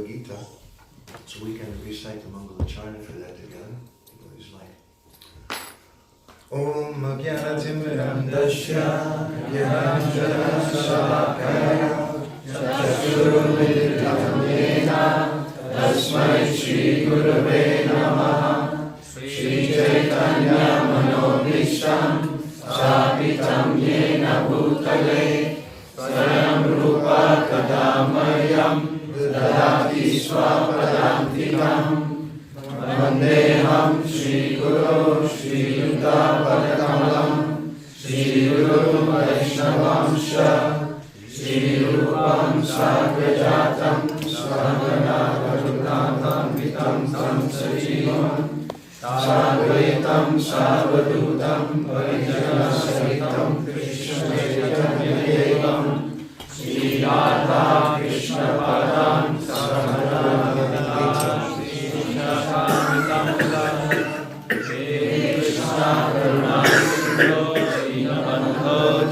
Bhagavad Gita, so we can recite the Mangalacharna for that together. It's like Om Jnanatimirandasya Jnananjana Salakaya Chakshurumilitam Yena Tasmai Shri Gurave Namaha Shri Chaitanya Manobhishtam Sapitam Yena Bhutale Swayam Rupa Kadamayam Dadati Swapadantikam Vandeham Shri Guru Shri Yuta Padakamalam Shri Guru Vaishnavamsha Shri Rupam Sagrajatam Svagana Varunatham Vitam Tam Sajivam Sadvaitam Savadutam Varijana Sahitam Krishna Chaitanya Devam Shri Radha Krishna Padam Samadana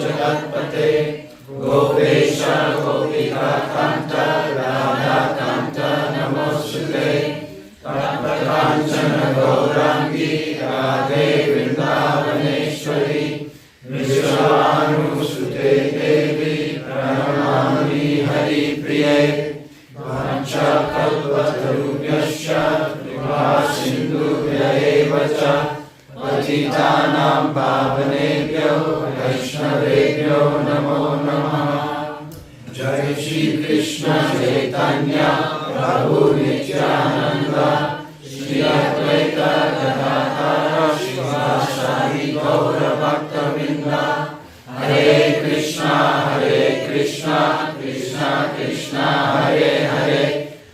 Jagatpate Gopesha Gopika Kanta Radha Kanta Namosute Tapakanchana Gaurangi Radhe Vrindavaneshwari Vishwanusute Devi Pranamami Hari Priye Vancha Kalpatarubhyasya Kripa Sindhubhya Evacha Patitanam Pavanebhyo Vaishnavebhyo Namo Namaha Jai Shri Krishna Chaitanya Prabhu Nityananda Shri Advaita Gadadhara Shivasari Gaura Bhaktavinda Hare Krishna Krishna Krishna Hare Hare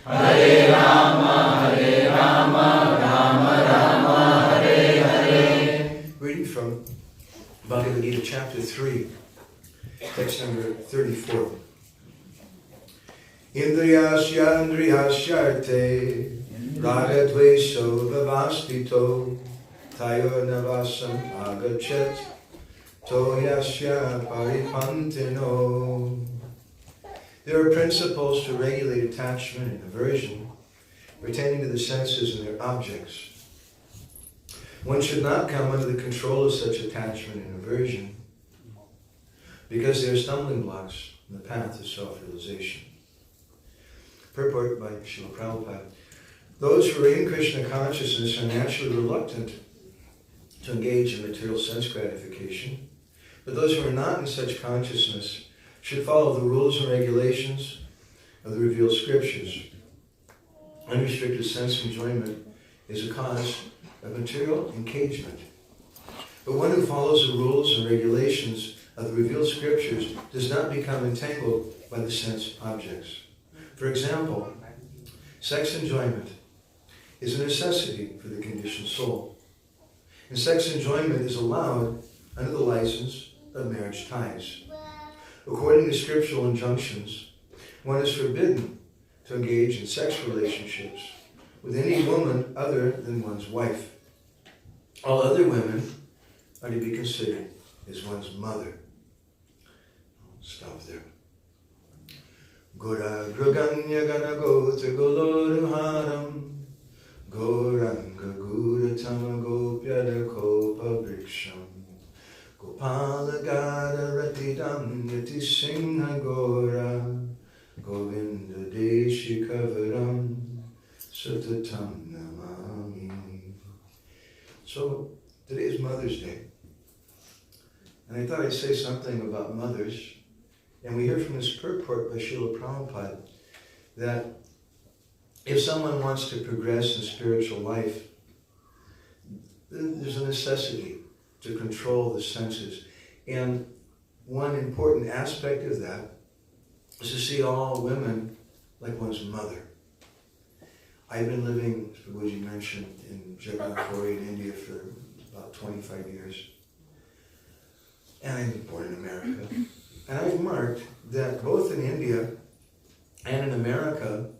Hare Rama Rama Rama Hare Hare. Reading from Bhagavad Gita chapter 3, text number 34. Indriyasya Andriyasyarte Ragadvesho Vavastito Tayo Navasam Agachet Toyasya Paripantino. There are principles to regulate attachment and aversion pertaining to the senses and their objects. One should not come under the control of such attachment and aversion because they are stumbling blocks in the path of self-realization. Purport by Srila Prabhupada. Those who are in Krishna consciousness are naturally reluctant to engage in material sense gratification, but those who are not in such consciousness should follow the rules and regulations of the revealed scriptures. Unrestricted sense enjoyment is a cause of material engagement. But one who follows the rules and regulations of the revealed scriptures does not become entangled by the sense objects. For example, sex enjoyment is a necessity for the conditioned soul. And sex enjoyment is allowed under the license of marriage ties. According to scriptural injunctions, one is forbidden to engage in sex relationships with any woman other than one's wife. All other women are to be considered as one's mother. Stop there. Gora Graganya Gana Gota Goloruharam Goranga Guratama Gopyada Kopa Briksham Gopala Gada Ratidam Yati Singha Gora Govinda Deshi Kavaram Sutatam Namami. So today is Mother's Day. And I thought I'd say something about mothers. And we hear from this purport by Srila Prabhupada that if someone wants to progress in spiritual life, there's a necessity to control the senses. And one important aspect of that is to see all women like one's mother. I've been living, as Prabhuji mentioned, in Jagatpuri in India for about 25 years. And I was born in America. And I've marked that both in India and in America,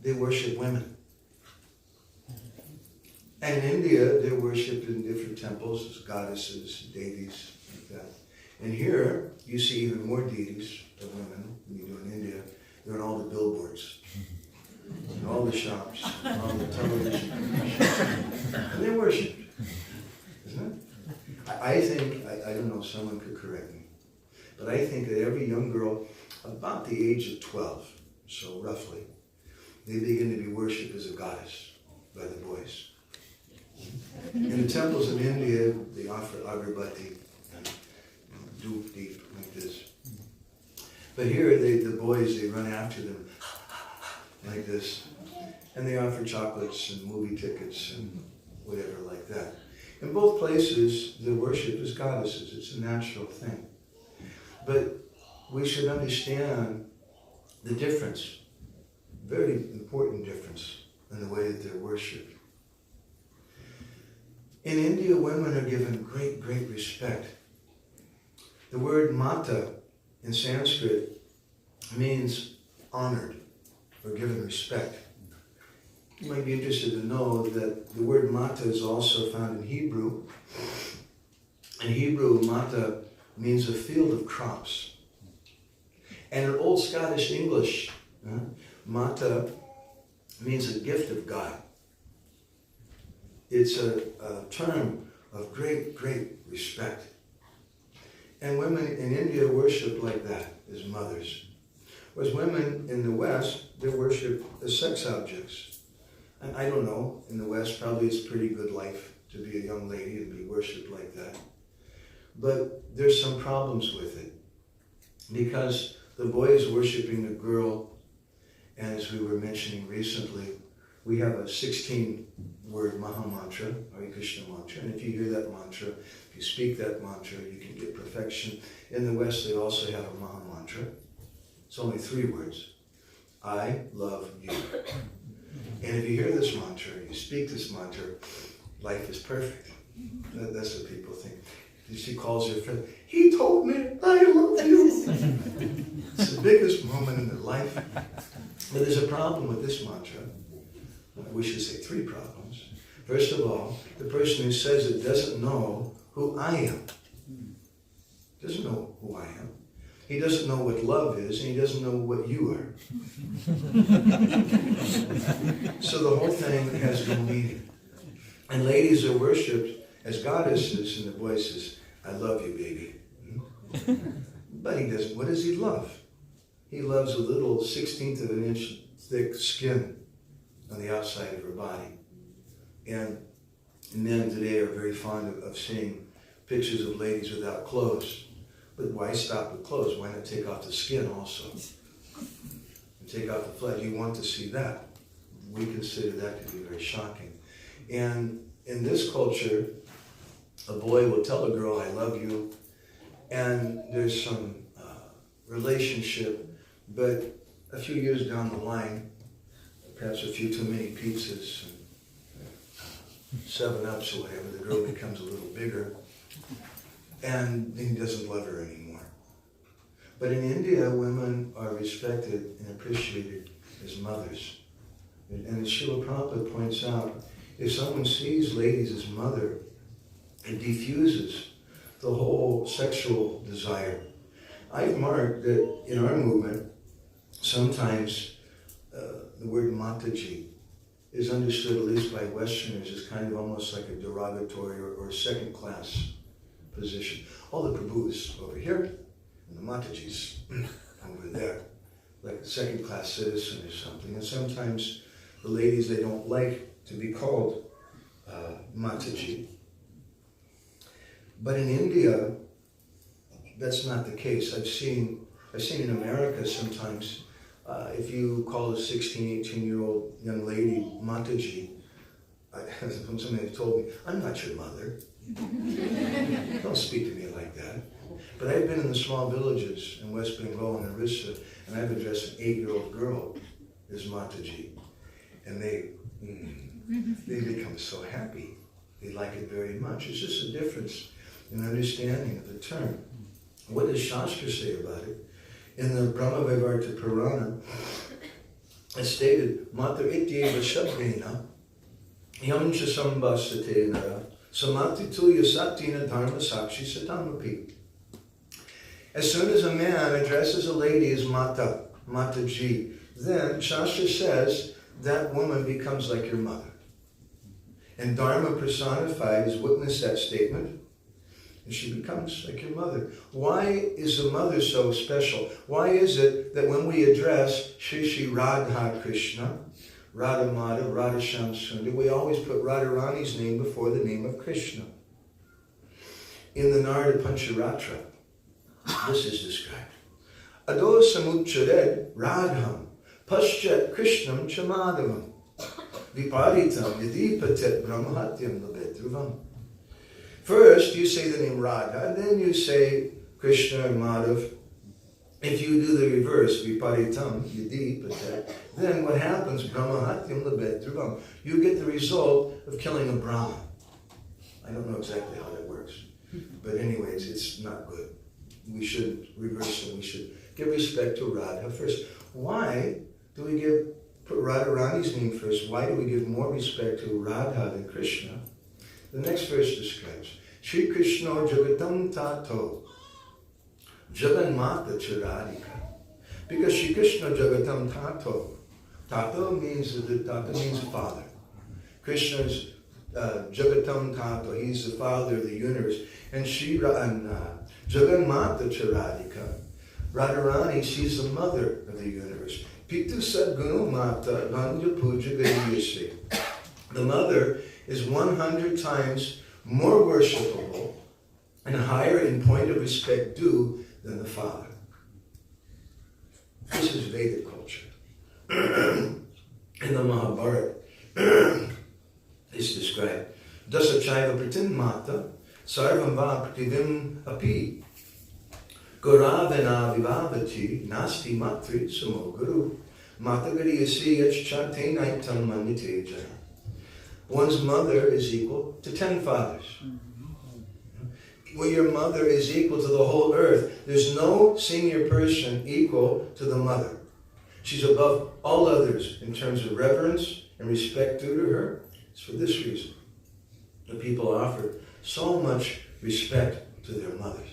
they worship women. And in India, they're worshipped in different temples as goddesses, deities, like that. And here, you see even more deities of women than you do in India. They're on all the billboards. in all the shops, all the television, and they worship, isn't it? I think, I don't know if someone could correct me, but I think that every young girl about the age of 12, so roughly, they begin to be worshipped as a goddess by the boys. In the temples of India, they offer agarbatti and dhoop deep like this. But here, the boys, they run after them like this, and they offer chocolates and movie tickets and whatever like that. In both places, the worship is goddesses. It's a natural thing. But we should understand the difference, very important difference in the way that they're worshipped. In India, women are given great, great respect. The word mata in Sanskrit means honored or given respect. You might be interested to know that the word mata is also found in Hebrew. In Hebrew, mata means a field of crops. And in Old Scottish English, mata means a gift of God. It's a term of great, great respect. And women in India worship like that, as mothers. Whereas women in the West, they're worshipped as sex objects. And I don't know, in the West, probably it's a pretty good life to be a young lady and be worshipped like that. But there's some problems with it. Because the boy is worshiping the girl, and as we were mentioning recently, we have a 16-word Maha Mantra, Hare Krishna mantra, and if you hear that mantra, if you speak that mantra, you can get perfection. In the West, they also have a Maha Mantra. It's only 3 words. I love you. And if you hear this mantra, you speak this mantra, life is perfect. That's what people think. She calls her friend, he told me I love you. It's the biggest moment in their life. But there's a problem with this mantra. We should say 3 problems. First of all, the person who says it doesn't know who I am. Doesn't know who I am. He doesn't know what love is, and he doesn't know what you are. So the whole thing has no meaning. And ladies are worshipped as goddesses, and the boy says, I love you, baby. But he doesn't. What does he love? He loves a little 1/16 of an inch thick skin on the outside of her body. And men today are very fond of seeing pictures of ladies without clothes. But why stop with clothes? Why not take off the skin also? And take off the flesh. You want to see that. We consider that to be very shocking. And in this culture, a boy will tell a girl, I love you, and there's some relationship, but a few years down the line, perhaps a few too many pizzas, and 7-Ups or whatever, the girl becomes a little bigger, and he doesn't love her anymore. But in India, women are respected and appreciated as mothers. And as Srila Prabhupada points out, if someone sees ladies as mother, it diffuses the whole sexual desire. I've marked that in our movement, sometimes the word Mataji is understood, at least by Westerners, as kind of almost like a derogatory or second-class position. All the Prabhus over here, and the Matajis over there, like a second-class citizen or something. And sometimes the ladies, they don't like to be called Mataji. But in India, that's not the case. I've seen in America sometimes, if you call a 16, 18-year-old young lady Mataji, somebody told me, I'm not your mother. Don't speak to me like that. But I've been in the small villages in West Bengal and Orissa, and I've addressed an 8-year-old girl as Mataji. And they become so happy. They like it very much. It's just a difference in understanding of the term. What does Shastra say about it? In the Brahma-Vaivarta Purana, it's stated, Mata ityeva shabdena yamcha sambhasatena samatituya satina dharma sakshi satamapi. As soon as a man addresses a lady as Mata, Mataji, then Shastra says that woman becomes like your mother. And Dharma personified has witnessed that statement, and she becomes like your mother. Why is the mother so special? Why is it that when we address Shri Radha Krishna, Radha Madhav, Radha Shyam Sundar, we always put Radharani's name before the name of Krishna? In the Narada Pancharatra, this is described. Ado samuchared Radham, paschat Krishnam chamadhavam, viparitam yadipatet brahmahatyam labedruvam. First, you say the name Radha, and then you say Krishna and Madhav. If you do the reverse, viparitam yadipatet, then what happens? Brahmahatyam labedruvam. You get the result of killing a Brahma. I don't know exactly how that works. But anyways, it's not good. We should reverse it. We should give respect to Radha first. Why do we put Radharani's name first? Why do we give more respect to Radha than Krishna? The next verse describes, Shri Krishna Jagatam Tato Jaganmata Charadika. Because Shri Krishna Jagatam Tato. Tato means father. Krishna is Jagatam Tato. He's the father of the universe. And Jaganmata Charadika. Radharani, she's the mother of the universe. Pitu Sadgunu Mata Ganja Puja Gadiyasi. The mother is 100 times more worshipable and higher in point of respect due than the father. This is Vedic culture. In the Mahabharata, it's described. Dasachaiva Pratin Mata Sarvam Va Prativim Api Gauravena Vivavati Nasti Matri Sumo Guru Mata Gadiyasi Yachchate Naitam Maniteja. One's mother is equal to 10 fathers. Well, your mother is equal to the whole earth. There's no senior person equal to the mother. She's above all others in terms of reverence and respect due to her. It's for this reason that people offer so much respect to their mothers.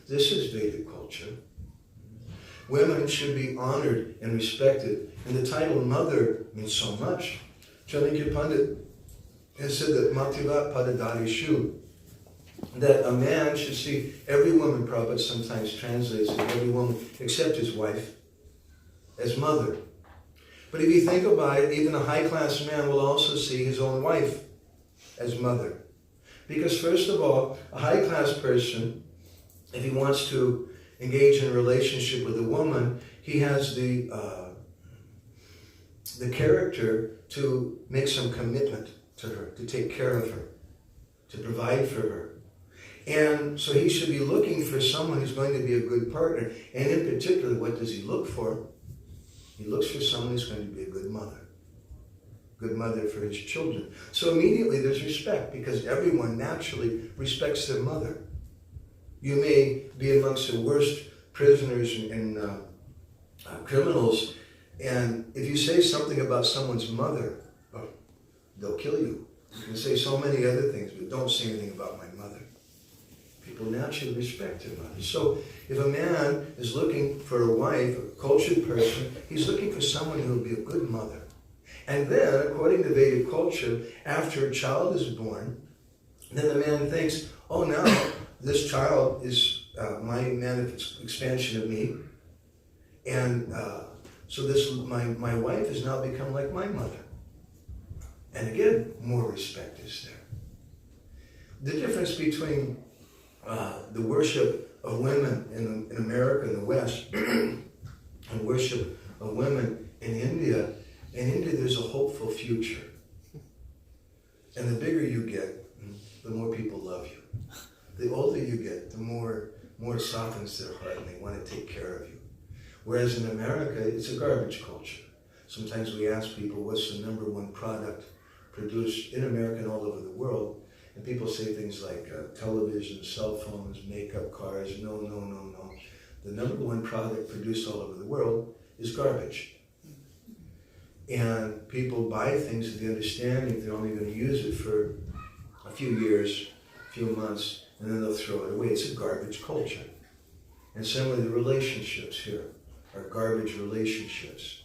This is Vedic culture. Women should be honored and respected. And the title mother means so much. Chanakya Pandit has said that Mativat Padadarishu, that a man should see every woman, Prabhupada sometimes translates it, every woman except his wife, as mother. But if you think about it, even a high-class man will also see his own wife as mother. Because first of all, a high-class person, if he wants to engage in a relationship with a woman, he has the character to make some commitment to her, to take care of her, to provide for her. And so he should be looking for someone who's going to be a good partner. And in particular, what does he look for? He looks for someone who's going to be a good mother for his children. So immediately there's respect, because everyone naturally respects their mother. You may be amongst the worst prisoners and criminals, and if you say something about someone's mother, they'll kill you. You can say so many other things, but don't say anything about my mother. People naturally respect their mother. So if a man is looking for a wife, a cultured person, he's looking for someone who will be a good mother. And then, according to Vedic culture, after a child is born, then the man thinks, oh, now this child is my expansion of me. And so my wife has now become like my mother. And again, more respect is there. The difference between the worship of women in America and the West and worship of women in India there's a hopeful future. And the bigger you get, the more people love you. The older you get, the more it softens their heart and they want to take care of you. Whereas in America, it's a garbage culture. Sometimes we ask people, what's the #1 product produced in America and all over the world? And people say things like television, cell phones, makeup, cars. No. The #1 product produced all over the world is garbage. And people buy things with the understanding they're only going to use it for a few years, a few months, and then they'll throw it away. It's a garbage culture. And similarly, the relationships here are garbage relationships.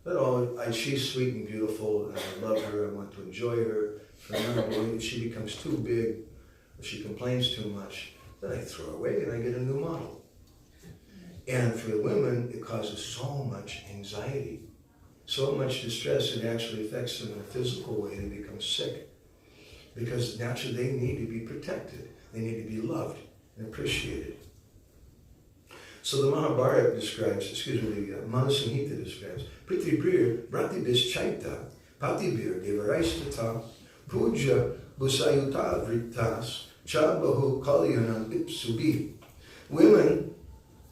But she's sweet and beautiful, and I love her, I want to enjoy her. For now, if she becomes too big, or she complains too much, then I throw her away and I get a new model. And for the women, it causes so much anxiety, so much distress, it actually affects them in a physical way. They become sick. Because naturally they need to be protected. They need to be loved and appreciated. So the Mahabharata describes, the Manasamhita describes, Pritibhir Bratibis Chaita, Patibhir Devaraistata, Puja Busayuta Vritas, Chabahu Kalyanam Ipsubi. Women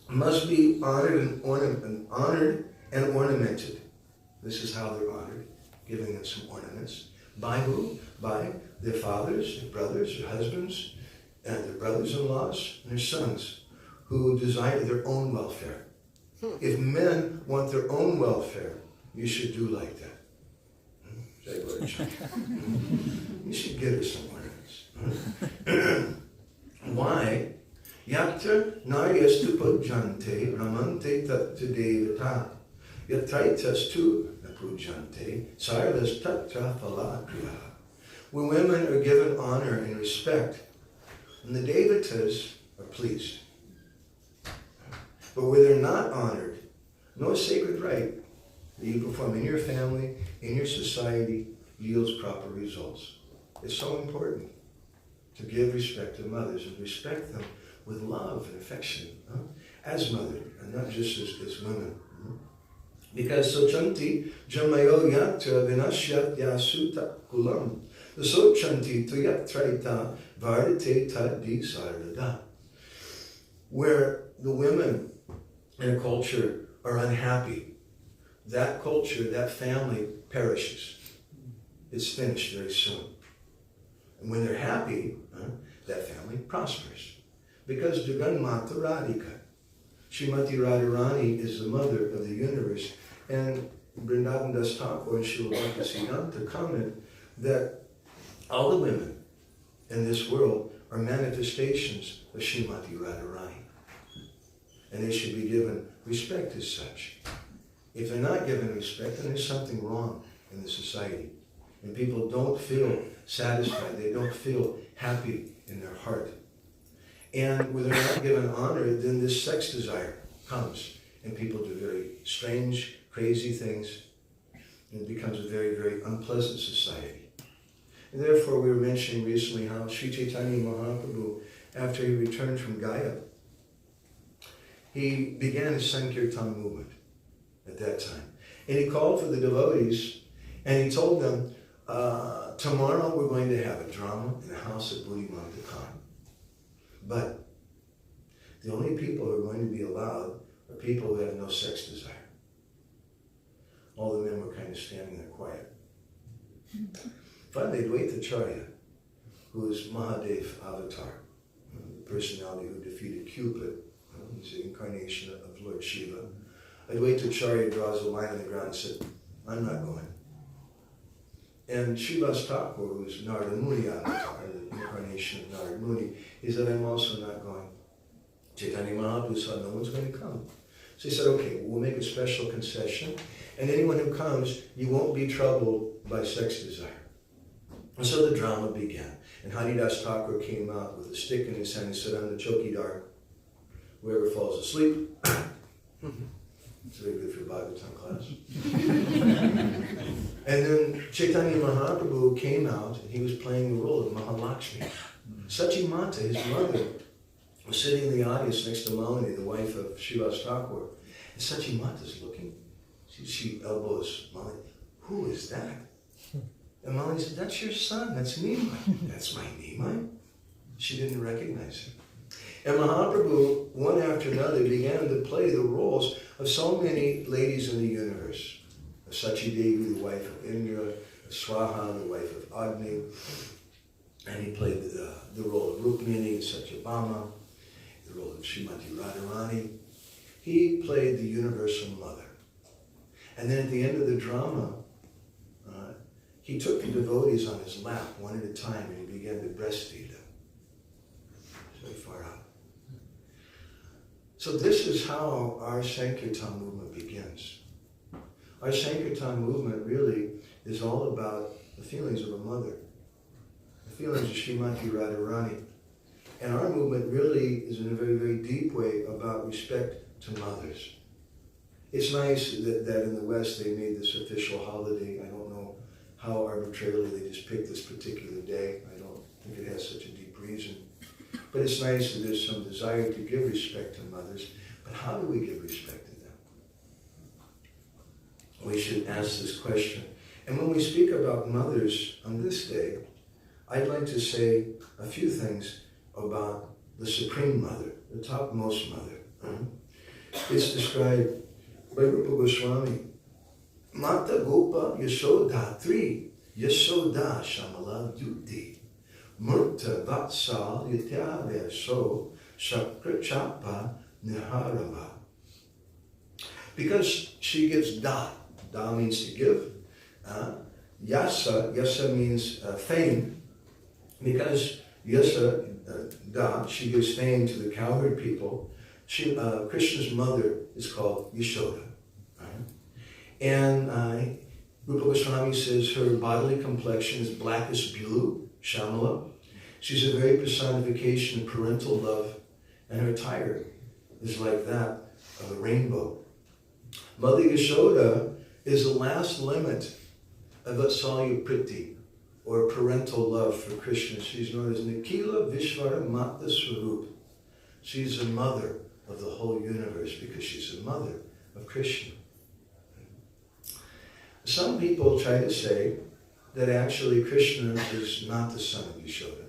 must be honored and ornamented. This is how they're honored, giving them some ornaments. By who? By their fathers, their brothers, their husbands, and their brothers-in-laws, and their sons, who desire their own welfare. If men want their own welfare, you should do like that. You should get her some ornaments. Why? Yatra naryastu pujante ramante tat devata. Yatraitas tu napujante sarvas tatra phalakriya. When women are given honor and respect, and the devatas are pleased. But where they're not honored, no sacred rite that you perform in your family, in your society, yields proper results. It's so important to give respect to mothers and respect them with love and affection, as mothers, and not just as women. Because sochanti jamayo yatra vinashyat yasuta kulam. The sochanti tuyatraita vardite taddi sarada. Where the women in a culture are unhappy, that culture, that family perishes. It's finished very soon. And when they're happy, that family prospers. Because Jaganmata Radhika, Srimati Radharani is the mother of the universe. And Vrindavan Das Thakur and Srila Bhaktisiddhanta comment that all the women in this world are manifestations of Srimati Radharani. And they should be given respect as such. If they're not given respect, then there's something wrong in the society. And people don't feel satisfied, they don't feel happy in their heart. And when they're not given honor, then this sex desire comes. And people do very strange, crazy things. And it becomes a very, very unpleasant society. And therefore, we were mentioning recently how Sri Chaitanya Mahaprabhu, after he returned from Gaya, he began his Sankirtan movement at that time. And he called for the devotees, and he told them, tomorrow we're going to have a drama in the house of Buddhimanta Khan. But the only people who are going to be allowed are people who have no sex desire. All the men were kind of standing there quiet. Finally, Dvaitacharya, who is Mahadev Avatar, the personality who defeated Cupid, he's the incarnation of Lord Shiva. Advaitacharya draws a line on the ground and said, I'm not going. And Srivas Thakur, who is Narada Muni Avatar, the incarnation of Narada Muni, he said, I'm also not going. Chaitanya Mahaprabhu said, no one's going to come. So he said, okay, we'll make a special concession, and anyone who comes, you won't be troubled by sex desire. And so the drama began. And Haridas Thakur came out with a stick in his hand and said, I'm the chokidar. Whoever falls asleep, it's very good for Bhagavatam class. And then Chaitanya Mahaprabhu came out, and he was playing the role of Mahalakshmi. Sachimata, his mother, was sitting in the audience next to Malini, the wife of Srivas Thakur. And Sachimata's looking. She elbows Malini. Who is that? And Malini said, that's your son, that's Nimai. That's my Nimai? She didn't recognize him. And Mahaprabhu, one after another, began to play the roles of so many ladies in the universe. Sachi Devi, the wife of Indra, Swaha, the wife of Agni, and he played the role of Rukmini and Satyabhama, the role of Srimati Radharani. He played the universal mother. And then at the end of the drama, he took the devotees on his lap one at a time and he began to breastfeed them. Very far out. So this is how our Sankirtan movement begins. Our Sankirtan movement really is all about the feelings of a mother, the feelings of Srimati Radharani. And our movement really is in a very, very deep way about respect to mothers. It's nice that in the West they made this official holiday. I don't know how arbitrarily they just picked this particular day. I don't think it has such a deep reason. But it's nice that there's some desire to give respect to mothers. But how do we give respect to them? We should ask this question. And when we speak about mothers on this day, I'd like to say a few things about the Supreme Mother, the topmost mother. It's described by Rupa Goswami. Mata Gopa Yasodhatri Yasoda Shamala Yuti Murta Vatsal Yatyavya So Shakra Chapa Niharava. Because she gives da. Da means to give. Yasa means fame. Because Yasa, da, she gives fame to the cowherd people. Krishna's mother is called Yashoda. And Rupa Goswami says her bodily complexion is black as blue, Shamala. She's a very personification of parental love, and her attire is like that of a rainbow. Mother Yashoda is the last limit of Vatsalya Priti, or parental love for Krishna. She's known as Nikila Vishvara Mata Swarup. She's the mother of the whole universe because she's the mother of Krishna. Some people try to say that actually Krishna is not the son of Yashoda,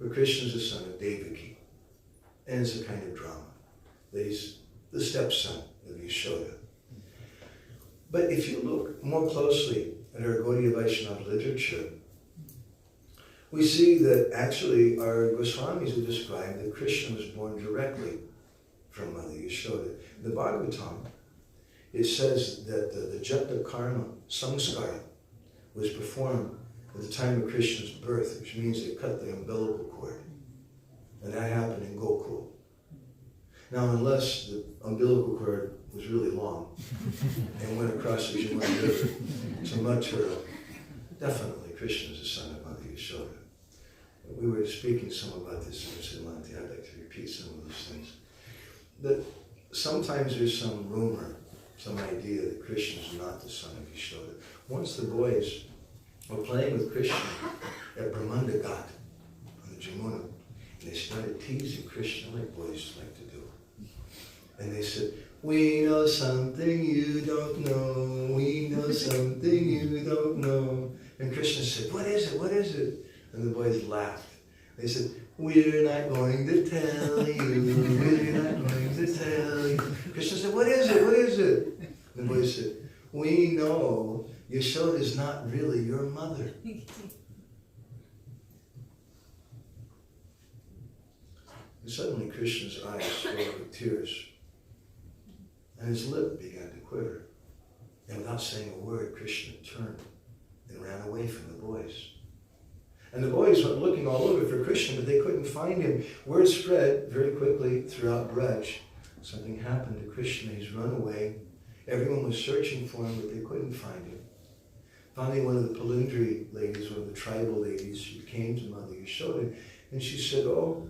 but Krishna is the son of Devaki. And it's a kind of drama, that he's the stepson of Yashoda. But if you look more closely at our Gaudiya Vaishnava literature, we see that actually our Goswamis have described that Krishna was born directly from Mother Yashoda. In the Bhagavatam, it says that the Jata Karma Samskara was performed at the time of Krishna's birth, which means they cut the umbilical cord. And that happened in Gokul. Now, unless the umbilical cord was really long and went across the Yamuna River to Mathura, definitely Krishna is the son of Mother Yashoda. We were speaking some about this in Siddhanti. I'd like to repeat some of these things. That sometimes there's some rumor, some idea that Krishna is not the son of Yashoda. Once the boys were playing with Krishna at Brahmanda Ghat on the Jamuna, and they started teasing Krishna like boys like to do. And they said, "We know something you don't know. We know something you don't know." And Krishna said, "What is it? What is it?" And the boys laughed. They said, "We're not going to tell you. We're not going to tell you." Krishna said, "What is it? What is it?" And the boys said, "We know Yashoda is not really your mother." And suddenly Krishna's eyes filled with tears. And his lip began to quiver. And without saying a word, Krishna turned and ran away from the boys. And the boys went looking all over for Krishna, but they couldn't find him. Word spread very quickly throughout Braj. Something happened to Krishna. He's run away. Everyone was searching for him, but they couldn't find him. Finally, one of the Palindri ladies, one of the tribal ladies, she came to Mother Yashoda, and she said, "Oh,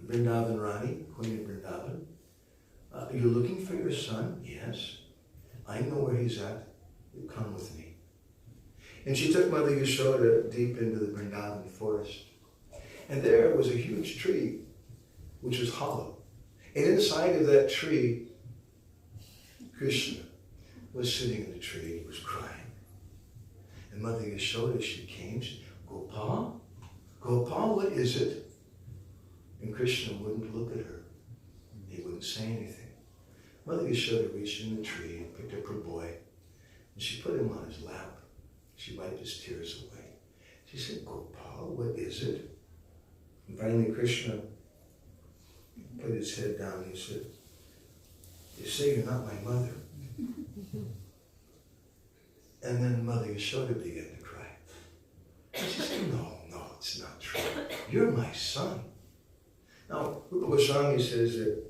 Vrindavan Rani, Queen of Vrindavan, you're looking for your son?" "Yes. I know where he's at. You come with me." And she took Mother Yashoda deep into the Vrindavan forest. And there was a huge tree, which was hollow. And inside of that tree, Krishna was sitting in the tree. He was crying. And Mother Yashoda, she came, she said, "Gopal, Gopal, what is it?" And Krishna wouldn't look at her. He wouldn't say anything. Mother Yashoda reached in the tree and picked up her boy, and she put him on his lap. She wiped his tears away. She said, "Gopal, what is it?" And finally Krishna put his head down and he said, "You say you're not my mother." And then Mother Yashoda began to cry. And she said, no, it's not true. You're my son." Now, Rupa Goswami says that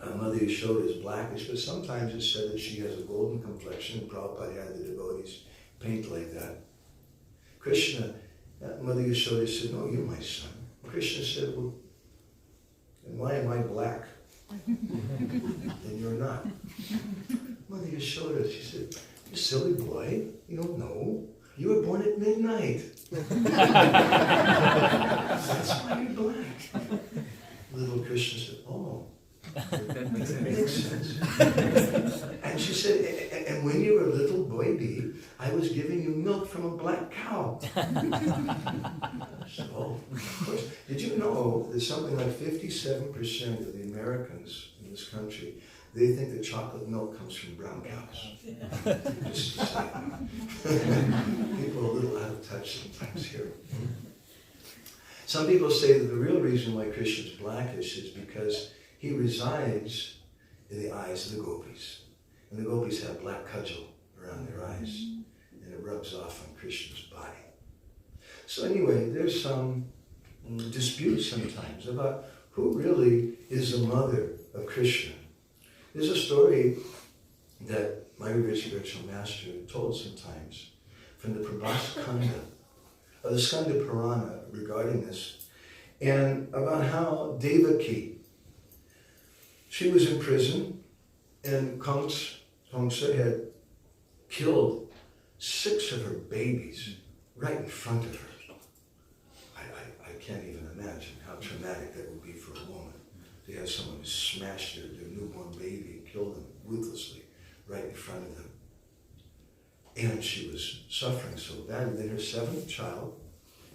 Mother Yashoda is blackish, but sometimes it's said that she has a golden complexion, and Prabhupada had the devotees paint like that. Krishna, Mother Yashoda said, "No, you're my son." Krishna said, "Well, and why am I black? And you're not." Mother Yashoda, she said, "You silly boy, you don't know. You were born at midnight. That's why you're black." Little Krishna said, "Oh, that makes sense." And she said, "And when you were a little baby, I was giving you milk from a black cow." So, of course, did you know that something like 57% of the Americans in this country, they think that chocolate milk comes from brown cows? Just to say. People are a little out of touch sometimes here. Some people say that the real reason why Krishna is blackish is because he resides in the eyes of the gopis. And the gopis have black cudgel around their eyes, and it rubs off on Krishna's body. So anyway, there's some dispute sometimes about who really is the mother of Krishna. There's a story that my very spiritual master told sometimes from the Prabhaskanda, of the Skanda Purana regarding this, and about how Devaki, she was in prison, and Kamsa had killed 6 of her babies right in front of her. I can't even imagine how traumatic that would be for a woman. They have someone who smashed their newborn baby and killed them ruthlessly right in front of them. And she was suffering so badly. Then her 7th child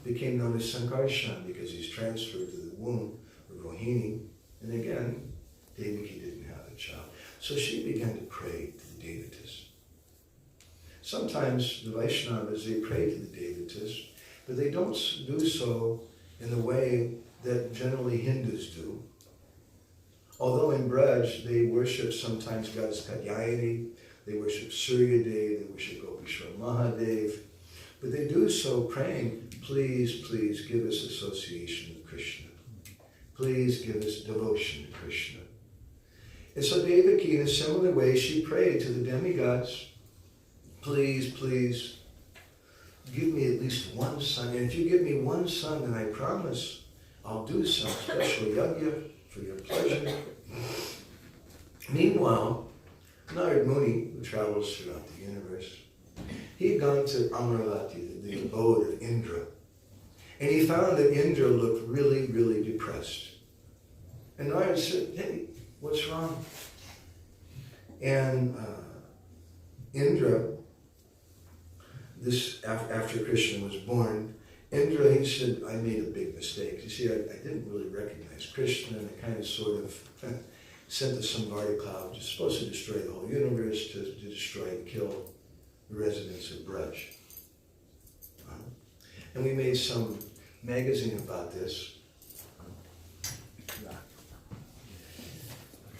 became known as Sankarshan because he's transferred to the womb of Rohini. And again, Devaki didn't have a child. So she began to pray to the Devatas. Sometimes the Vaishnavas, they pray to the Devatas, but they don't do so in the way that generally Hindus do. Although in Braj, they worship sometimes goddess Katyayani, they worship Surya Dev, they worship Gopishwar Mahadev, but they do so praying, "Please, please give us association with Krishna. Please give us devotion to Krishna." And so Devaki, in a similar way, she prayed to the demigods, "Please, please, give me at least one son. And if you give me one son, then I promise I'll do some special yajna for your pleasure." Meanwhile, Narad Muni, who travels throughout the universe, he had gone to Amaravati, the abode of Indra, and he found that Indra looked really, really depressed. And Narad said, "Hey, what's wrong?" And Indra, this after Krishna was born, Indra, he said, "I made a big mistake. You see, I didn't really recognize Krishna, and I kind of sort of sent the Samvarti cloud, which is supposed to destroy the whole universe, to destroy and kill the residents of Braj." And we made some magazine about this,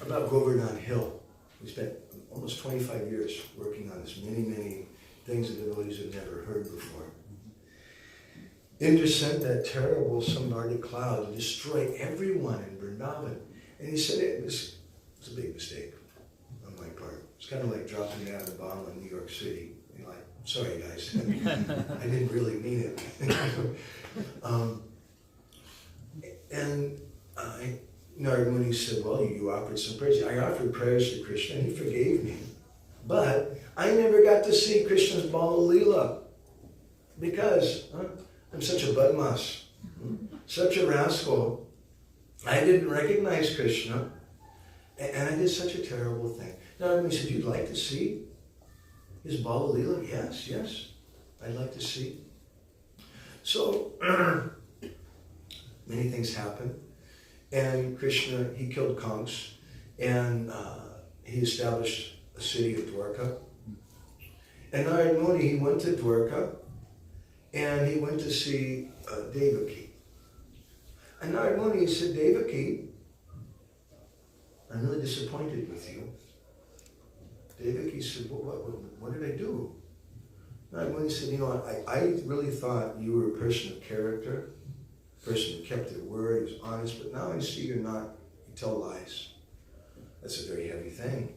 about Govardhan Hill. We spent almost 25 years working on this, many things that devotees had never heard before. Indra sent that terrible Samvarti cloud to destroy everyone in Vrindavan. And he said it was a big mistake on my part. It's kind of like dropping an atom bomb in New York City. You're like, "Sorry guys, I didn't really mean it." Narad Muni said, "Well, you offered some prayers." I offered prayers to Krishna and he forgave me. But I never got to see Krishna's Bala Leela because I'm such a badmas, such a rascal. I didn't recognize Krishna, and I did such a terrible thing. Narad Muni said, "You'd like to see his Bala Leela?" Yes, I'd like to see. So, many things happened. And Krishna, he killed Kans, and he established a city of Dwarka. And Narad Muni, he went to Dwarka, and he went to see Devaki. And Narad Muni said, "Devaki, I'm really disappointed with you." Devaki said, what did I do?" Narad Muni said, "You know, I really thought you were a person of character, a person who kept their word, who was honest, but now I see you're not, you tell lies. That's a very heavy thing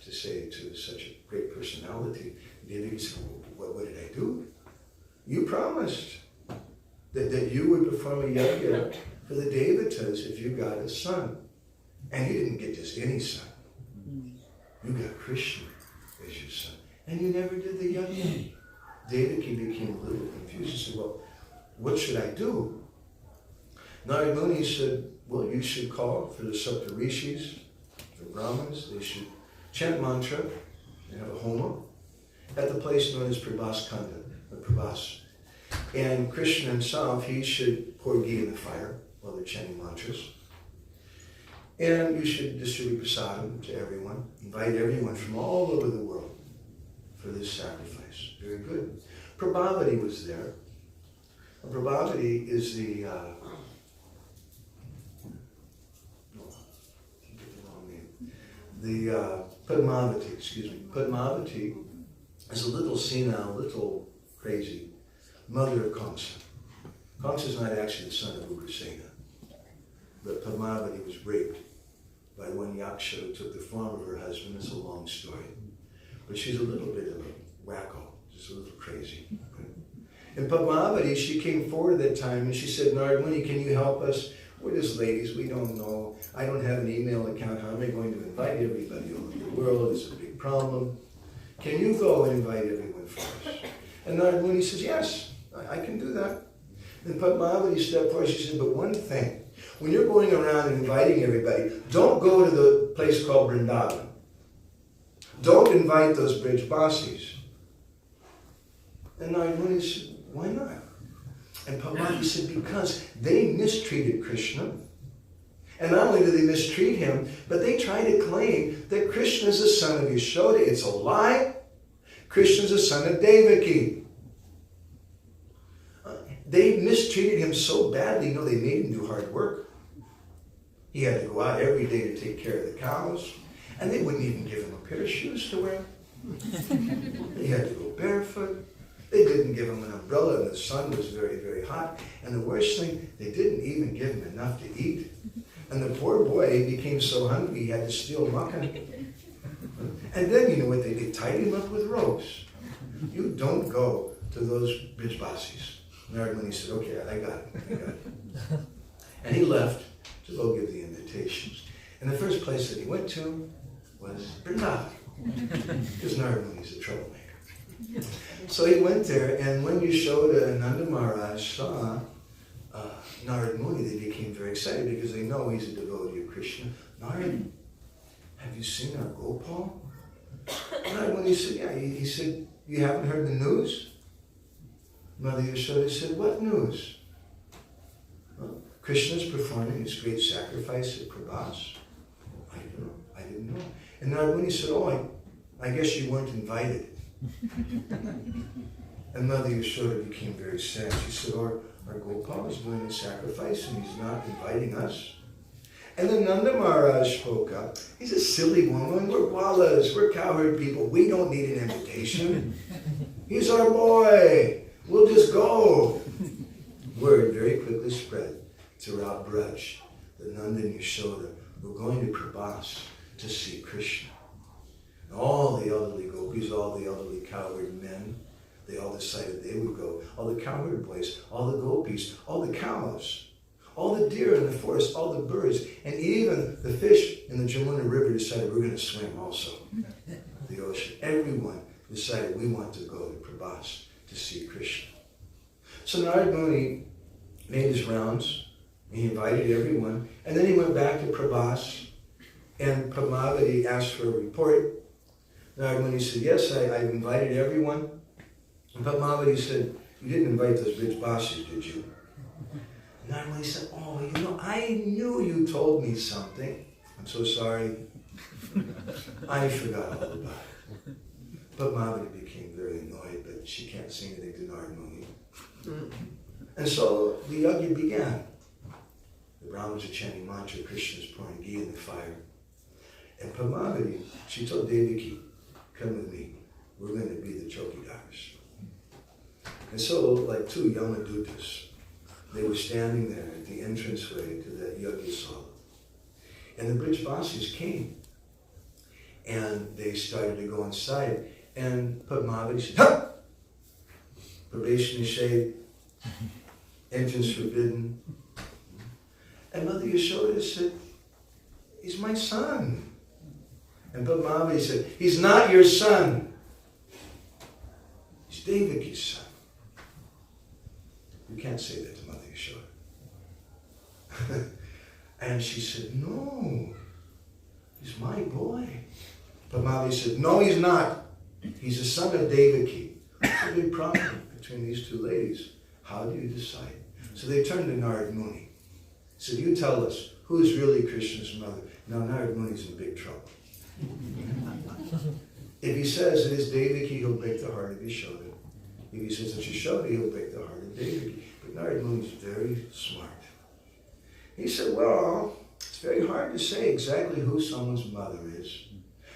to say to such a great personality. Devaki said, what did I do? You promised that you would perform a yajna for the devatas if you got a son. And you didn't get just any son. You got Krishna as your son. And you never did the yajna. Devaki became a little confused. He said, well, what should I do? Narad Muni said, well, you should call for the Sapta Rishis, the Brahmins. They should chant mantra and have a homa at the place known as Prabhas Kanda, or Prabhas. And Krishna himself, he should pour ghee in the fire while they're chanting mantras. And you should distribute prasadam to everyone. Invite everyone from all over the world for this sacrifice. Very good. Prabhavati was there. Prabhavati is the Padmavati, excuse me. Padmavati is a little senile, little crazy mother of Kamsa. Kamsa is not actually the son of Ugrasena, but Padmavati was raped by one yaksha who took the form of her husband. It's a long story. But she's a little bit of a wacko, just a little crazy. And Padmavati, she came forward that time and she said, Narad Muni, can you help us? We're just ladies, we don't know. I don't have an email account. How am I going to invite everybody over the world? It's a big problem. Can you go and invite everyone for us? And Narad Muni says, yes, I can do that. And Padmavati stepped forward. She said, but one thing, when you're going around inviting everybody, don't go to the place called Vrindavan. Don't invite those Brijbasis. And Narad Muni said, why not? And Padmavati said, because they mistreated Krishna. And not only did they mistreat him, but they try to claim that Krishna is the son of Yashoda. It's a lie. Krishna is the son of Devaki. They mistreated him so badly, they made him do hard work. He had to go out every day to take care of the cows. And they wouldn't even give him a pair of shoes to wear. He had to go barefoot. They didn't give him an umbrella, and the sun was very, very hot. And the worst thing, they didn't even give him enough to eat. And the poor boy became so hungry, he had to steal mutton. And then, you know what they did? Tied him up with ropes. You don't go to those Brijbasis. Narad Muni said, okay, I got it. And he left to go give the invitations. And the first place that he went to was Vrindavan, because Narad Muni's a troublemaker. So he went there, and when Yashoda and Nanda Maharaj saw Narad Muni, they became very excited because they know he's a devotee of Krishna. Narad, have you seen our Gopal? Narad Muni said, yeah. He said, you haven't heard the news? Mother Yashoda said, what news? Well, Krishna's performing his great sacrifice at Prabhas. I didn't know. And Narad Muni said, oh, I guess you weren't invited. And Mother Yashoda became very sad. She said, our Gopal is doing a sacrifice and he's not inviting us. And then Nanda Maharaj spoke up. He's a silly woman. We're Walas. We're cowherd people. We don't need an invitation. He's our boy. We'll just go. Word very quickly spread throughout Braj that Nanda and Yashoda were going to Prabhas to see Krishna. And all the elderly gopis, all the elderly cowherd men, they all decided they would go. All the cowherd boys, all the gopis, all the cows, all the deer in the forest, all the birds, and even the fish in the Jamuna River decided we're going to swim also. The ocean. Everyone decided we want to go to Prabhas to see Krishna. So Narad Muni made his rounds. He invited everyone. And then he went back to Prabhas. And Padmavati asked for a report. Narad Muni said, yes, I've invited everyone. And Padmavati said, you didn't invite those Brijbasis, did you? And Narad Muni said, oh, I knew you told me something. I'm so sorry. I forgot all about it. Padmavati became very annoyed, but she can't say anything to Narad Muni. And so the yajna began. The Brahmins are chanting mantra, Krishna is pouring ghee in the fire. And Padmavati, she told Devaki, come with me. We're going to be the chokidars. And so, like two Yamadutas, they were standing there at the entranceway to that yajna sala. And the Brijbasis came And they started to go inside. And Padmavati said, "Ha! Probation is shaved, entrance forbidden." And Mother Yashoda said, "He's my son." And Padmavati said, "He's not your son. He's Devaki's son." You can't say that to Mother Yashoda. And she said, "No, he's my boy." Padmavati said, "No, he's not. He's the son of Devaki." It's a big problem between these two ladies. How do you decide? So they turned to Narad Muni. Said, "You tell us, who is really Krishna's mother?" Now Narad Muni's in big trouble. If he says it is Devaki, he'll break the heart of Yashoda. If he says it's Yashoda, he'll break the heart of Devaki. But Narad Muni's very smart. He said, "Well, it's very hard to say exactly who someone's mother is.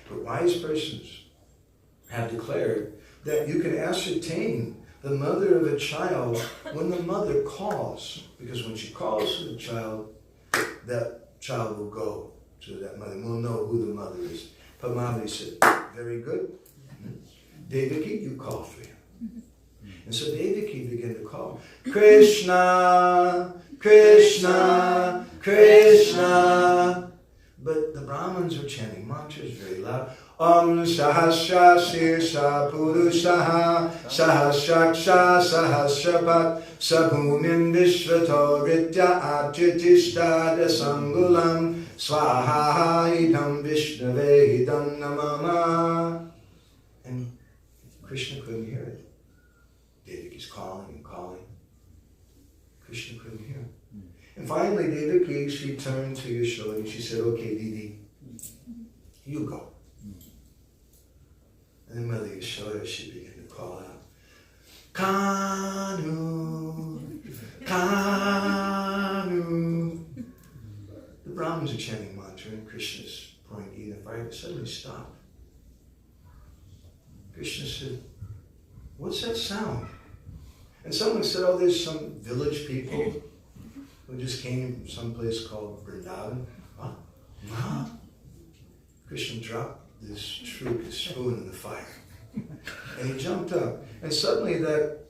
But wise persons have declared that you can ascertain the mother of a child when the mother calls. Because when she calls to the child, that child will go to that mother. We'll know who the mother is." Padmavati said, "Very good. Devaki, you call for him." And so Devaki began to call, "Krishna, Krishna, Krishna." But the Brahmins were chanting mantras very loud. Om Sahasra Sirsha Purushaha Sahasraksha Sahasrapat Sabhumin Vishvato Ritya Ajitishtada Sangulam Swaha Idam Vishnave Idam Namama. And Krishna couldn't hear it. Devaki's calling and calling. Krishna couldn't hear. And finally, Devaki, she turned to Yashoda and she said, "Okay, Didi, you go." And then Mother Yashoda, she began to call out, "Kanu, Kanu." The Brahmins are chanting mantra and Krishna's pouring Gita fire, but suddenly stopped. Krishna said, "What's that sound?" And someone said, "Oh, there's some village people who just came from some place called Vrindavan." What? Huh? Krishna dropped this spoon in the fire. And he jumped up. And suddenly that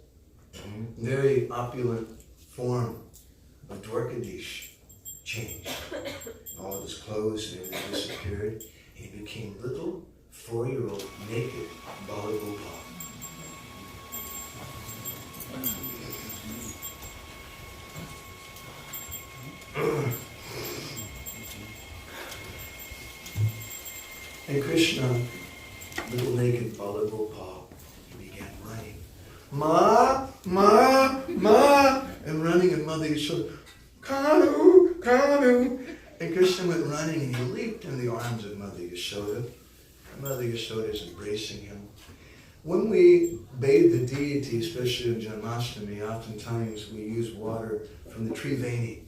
very opulent form of Dwarkadish changed. All of his clothes and everything disappeared. And he became little 4-year-old naked Balagopal. And Krishna, little naked Balagopal, he began running. "Ma, Ma, Ma," and running, and Mother Yashoda, "Kanu, Kanu." And Krishna went running and he leaped in the arms of Mother Yashoda. And Mother Yashoda is embracing him. When we bathe the deity, especially on Janmashtami, oftentimes we use water from the Triveni.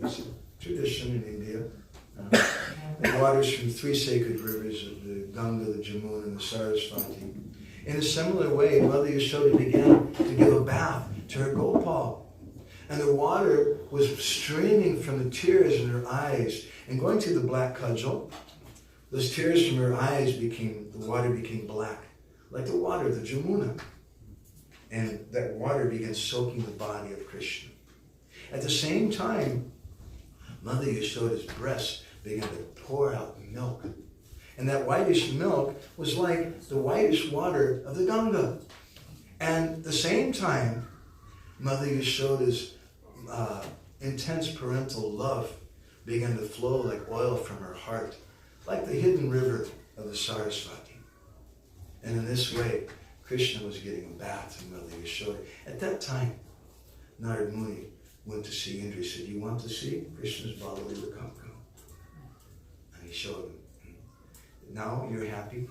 It's a tradition in India. The waters from 3 sacred rivers of the Ganga, the Jamuna, and the Sarasvati. In a similar way, Mother Yashoda began to give a bath to her Gopal. And the water was streaming from the tears in her eyes and going through the black kajal. Those tears from her eyes the water became black, like the water of the Jamuna. And that water began soaking the body of Krishna. At the same time, Mother Yashoda's breast began to pour out milk. And that whitish milk was like the whitish water of the Ganga. And at the same time, Mother Yashoda's intense parental love began to flow like oil from her heart, like the hidden river of the Sarasvati. And in this way, Krishna was getting a bath from Mother Yashoda. At that time, Narad Muni went to see Indra. He said, "You want to see Krishna's bodily come." And he showed him. Now you're happy?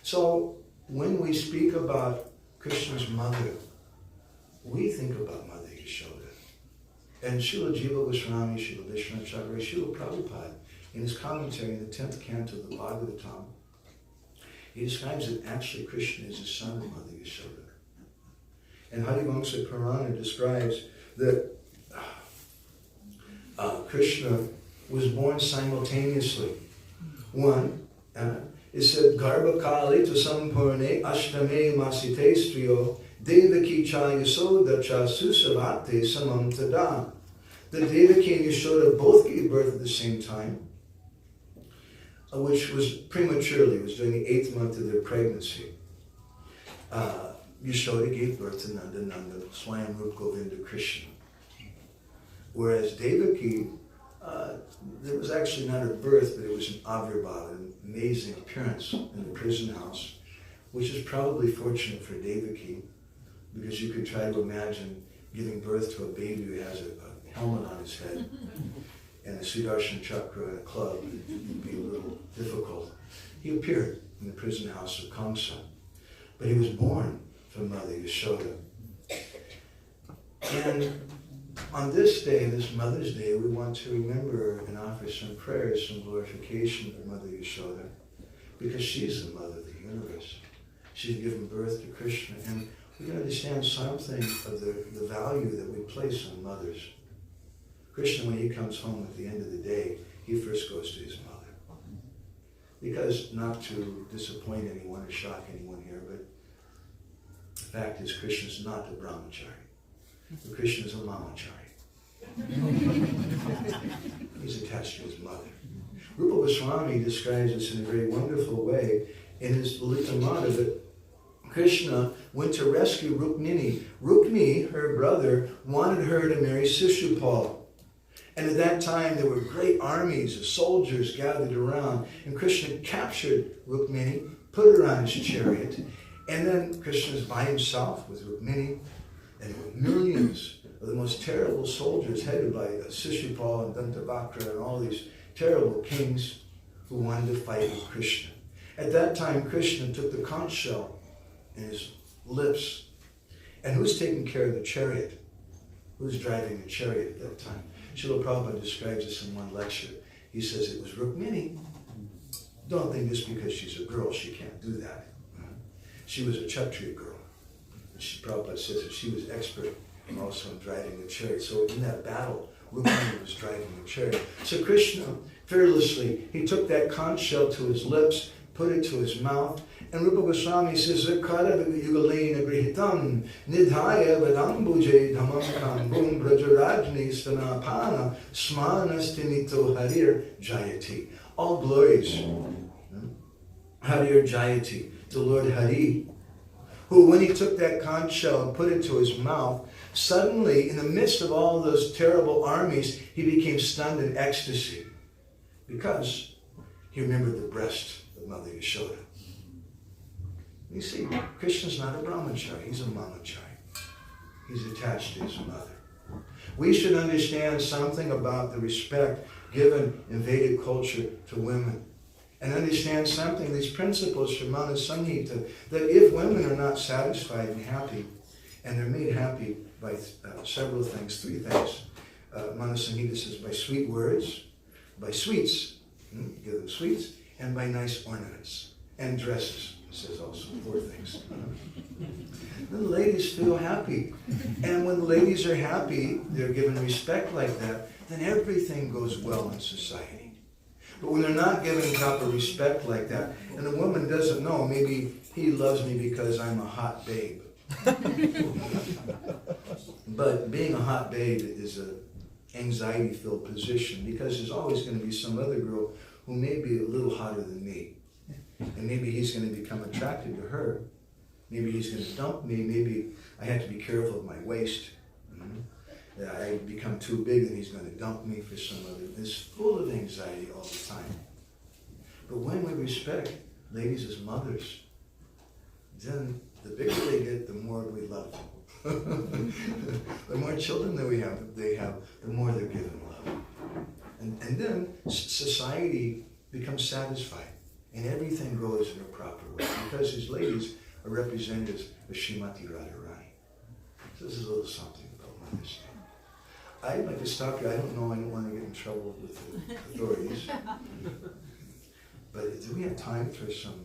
So when we speak about Krishna's mother, we think about Mother Yashoda. And Srila Jiva Goswami, Srila Vishwanath Chakravarti, Srila Prabhupada, in his commentary in the 10th canto of the Bhagavatam, he describes that actually Krishna is the son of Mother Yashoda. And Harivamsa Purana describes that Krishna was born simultaneously. One, it said, Garbhakali to sampurne ashtame masite striyo devaki cha yasoda cha susavate samam tada. The Devaki and Yashoda both gave birth at the same time, which was prematurely. It was during the 8th month of their pregnancy. Yashoda gave birth to Nanda, Swayam Rup Govinda Krishna. Whereas Devaki, there was actually not her birth, but it was an avirbhava, an amazing appearance in the prison house, which is probably fortunate for Devaki, because you could try to imagine giving birth to a baby who has a helmet on his head and a Sudarshan Chakra and a club. It would be a little difficult. He appeared in the prison house of Kamsa, but he was born from Mother Yashoda. And on this day, this Mother's Day, we want to remember and offer some prayers, some glorification of Mother Yashoda, because she's the mother of the universe. She's given birth to Krishna, and we can understand something of the value that we place on mothers. Krishna, when he comes home at the end of the day, he first goes to his mother. Because, not to disappoint anyone or shock anyone here, but the fact is Krishna's not a brahmachari. Krishna's a mamachari. He's attached to his mother. Rupa Goswami describes this in a very wonderful way in his Litamata, that Krishna went to rescue Rukmini. Rukmini, her brother, wanted her to marry Shishupal. And at that time, there were great armies of soldiers gathered around. And Krishna captured Rukmini, put her on his chariot. And then Krishna's by himself with Rukmini. And there were millions of the most terrible soldiers headed by Shishupal and Dantavakra and all these terrible kings who wanted to fight with Krishna. At that time, Krishna took the conch shell in his lips. And who's taking care of the chariot? Who's driving the chariot at that time? Srila Prabhupada describes this in one lecture. He says it was Rukmini. Don't think just because she's a girl she can't do that. She was a Kshatriya girl. Prabhupada says that she was expert also in driving the chariot. So in that battle, Rukmini was driving the chariot. So Krishna, fearlessly, he took that conch shell to his lips, put it to his mouth, and Rupa Goswami says, Zakara yugalena grihitam nidhaya vadambuje dhamakam bum brajarajni stanapana smanastinito harir jayati. All glories, harir jayati, to Lord Hari, who when he took that conch shell and put it to his mouth, suddenly, in the midst of all those terrible armies, he became stunned in ecstasy, because he remembered the breast of Mother Yashoda. You see, Krishna's not a brahmachari, he's a mamachari. He's attached to his mother. We should understand something about the respect given in Vedic culture to women, and understand something, these principles from Manu Samhita, that if women are not satisfied and happy, and they're made happy by several things, 3 things. Manu Samhita says by sweet words, by sweets, give them sweets, and by nice ornaments, and dresses. Says also 4 things. Then the ladies feel happy. And when the ladies are happy, they're given respect like that, then everything goes well in society. But when they're not given proper respect like that, and the woman doesn't know, maybe he loves me because I'm a hot babe. But being a hot babe is an anxiety-filled position, because there's always going to be some other girl who may be a little hotter than me. And maybe he's going to become attracted to her. Maybe he's going to dump me. Maybe I have to be careful of my waist. I become too big and he's going to dump me for some other. It's full of anxiety all the time. But when we respect ladies as mothers, then the bigger they get, the more we love them. The more children that they have, the more they're given love. And then society becomes satisfied. And everything goes in a proper way, because these ladies are representatives of Srimati Radharani. So this is a little something about Mother's Day. I'd like to stop here. I don't want to get in trouble with the authorities. But do we have time for some,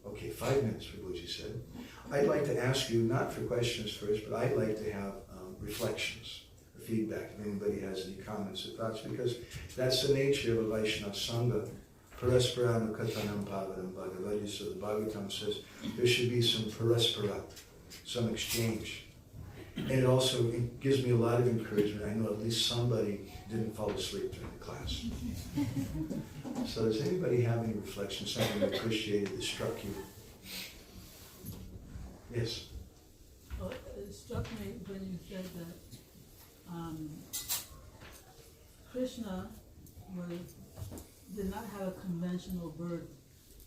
okay, 5 minutes, Prabhuji said. I'd like to ask you, not for questions first, but I'd like to have reflections, or feedback, if anybody has any comments or thoughts, because that's the nature of a Vaishnava Sangha. Paraspara Katanam Pavanam Bhagavati. So the Bhagavatam says there should be some paraspara, some exchange. And it also gives me a lot of encouragement. I know at least somebody didn't fall asleep during the class. So does anybody have any reflection, something you appreciated that struck you? Yes? Well, it struck me when you said that Krishna did not have a conventional birth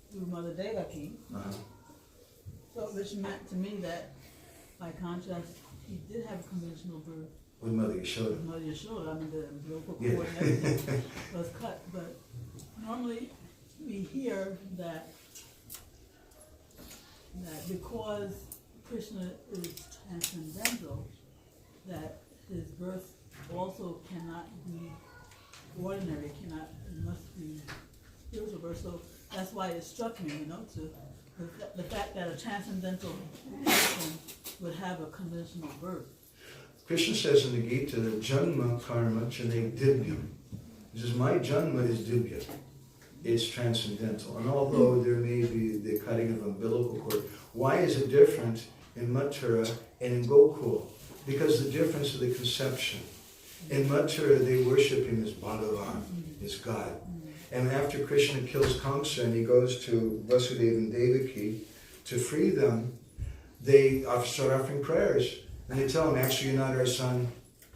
through Mother Devaki. So which meant to me that, by contrast, he did have a conventional birth with Mother Yashoda. With Mother Yashoda. I mean, the umbilical cord and everything was cut. But normally we hear that because Krishna is transcendental, that his birth also cannot be ordinary, it must be spiritual birth. So that's why it struck me, the fact that a transcendental person would have a conventional birth. Krishna says in the Gita that Janma Karma Chane Divyam. He says, my Janma is Divya. It's transcendental. And although there may be the cutting of umbilical cord, why is it different in Mathura and in Gokul? Because the difference of the conception. In Mathura, they worship him as Bhagavan, as God. And after Krishna kills Kamsa and he goes to Vasudeva and Devaki to free them, they start offering prayers. And they tell him, actually, you're not our son.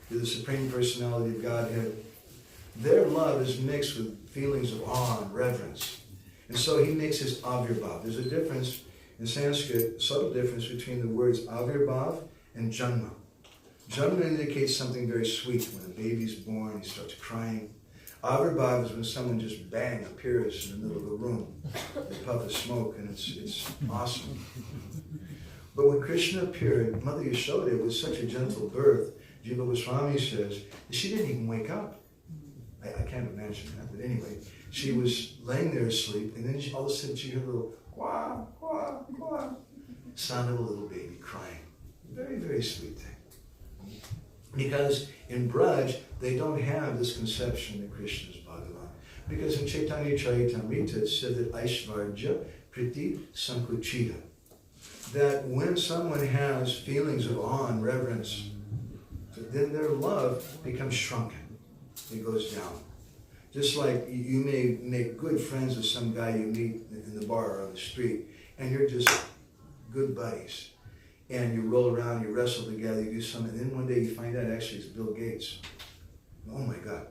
You're the Supreme Personality of Godhead. Their love is mixed with feelings of awe and reverence. And so he makes his avirbhav. There's a difference in Sanskrit, subtle difference between the words avirbhav and janma. Janma indicates something very sweet. When a baby's born, he starts crying. Avirbhav is when someone just bang appears in the middle of a room. They puff of smoke and it's awesome. But when Krishna appeared, Mother Yashoda was such a gentle birth, Jiva Goswami says, she didn't even wake up. I can't imagine that, but anyway, she was laying there asleep, and then all of a sudden she heard a little quah, quah, quah, sound of a little baby crying. Very, very sweet thing. Because in Braj, they don't have this conception that Krishna is Bhagavan. Because in Chaitanya Charitamrita, it said that Aishvarja Priti Sankuchita. That when someone has feelings of awe and reverence, then their love becomes shrunken. It goes down. Just like you may make good friends with some guy you meet in the bar or on the street, and you're just good buddies. And you roll around, you wrestle together, you do something, and then one day you find out actually it's Bill Gates. Oh my God,